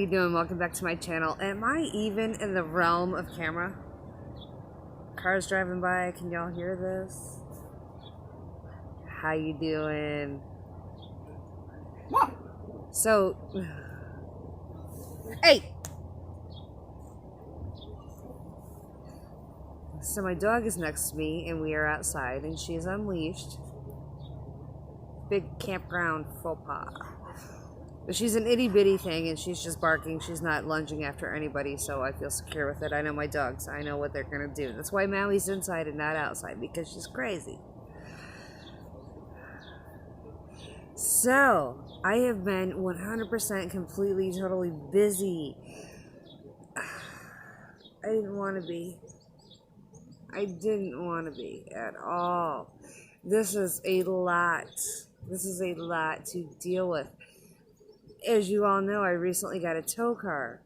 doing? Welcome back to my channel. Am I even in the realm of camera? Cars driving by, can y'all hear this? How you doing? So, hey! So my dog is next to me and we are outside and she is unleashed. Big campground faux pas. But she's an itty bitty thing and she's just barking. She's not lunging after anybody, so I feel secure with it. I know my dogs. I know what they're gonna do. That's why Maui's inside and not outside, because she's crazy. So, I have been 100% completely, totally busy. I didn't want to be. I didn't want to be at all. This is a lot. This is a lot to deal with. As you all know, I recently got a tow car.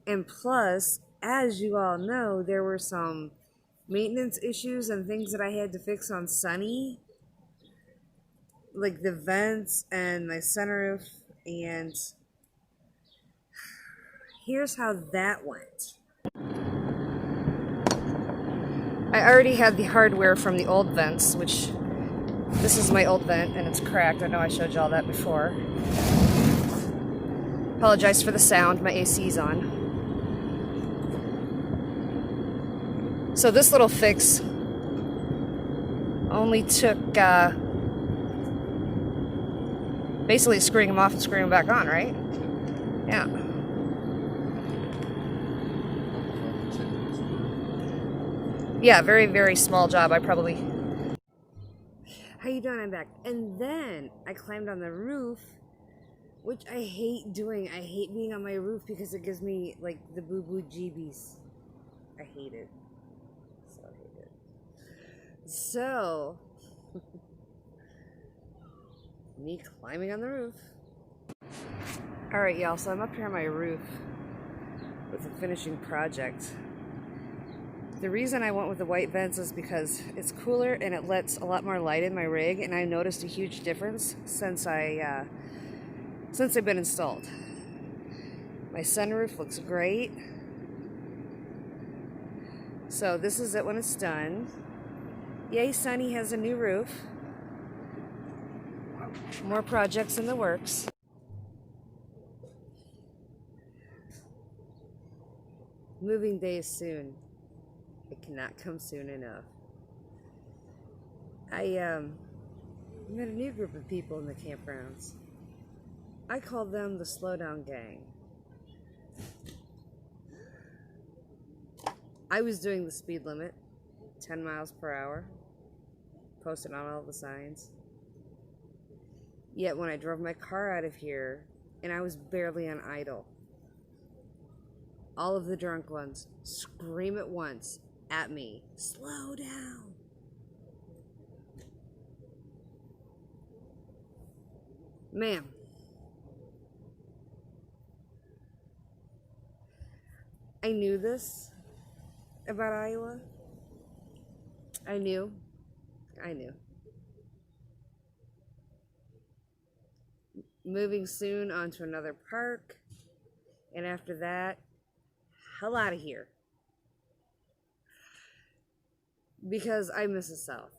And plus, as you all know, there were some maintenance issues and things that I had to fix on Sunny. Like the vents and my sunroof. And here's how that went. I already had the hardware from the old vents, which this is my old vent and it's cracked. I know I showed y'all that before. Apologize for the sound, my AC's on. So this little fix only took basically screwing them off and screwing them back on, right? Yeah. Yeah, very, very small job. I probably... How you doing? I'm back. And then I climbed on the roof, which I hate doing. I hate being on my roof because it gives me, like, the boo-boo jeebies. I hate it. So I hate it. So, me climbing on the roof. Alright, y'all, so I'm up here on my roof with a finishing project. The reason I went with the white vents is because it's cooler and it lets a lot more light in my rig, and I noticed a huge difference since I've been installed. My sunroof looks great. So this is it when it's done. Yay, Sunny has a new roof. More projects in the works. Moving day is soon. It cannot come soon enough. I met a new group of people in the campgrounds. I call them the Slowdown Gang. I was doing the speed limit, 10 miles per hour, posted on all the signs. Yet when I drove my car out of here, and I was barely on idle, all of the drunk ones scream at once at me, slow down. Ma'am, I knew this about Iowa. I knew. Moving soon on to another park, and after that, hell out of here. Because I miss the South.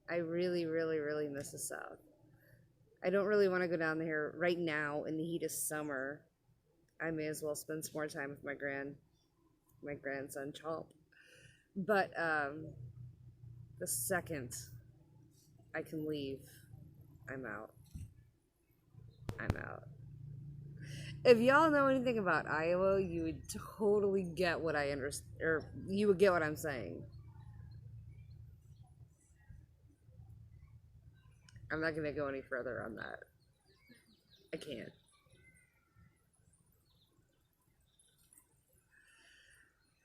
I really, really, really miss the South. I don't really want to go down there right now in the heat of summer. I may as well spend some more time with my grandson Chomp. But the second I can leave, I'm out. If y'all know anything about Iowa, you would totally get what I understand, or you would get what I'm saying. I'm not going to go any further on that. I can't.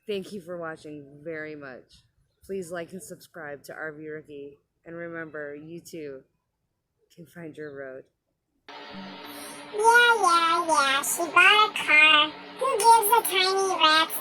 Thank you for watching very much. Please like and subscribe to RV Rookie. And remember, you too can find your road. Yeah, she bought a car. Who gives a tiny rat's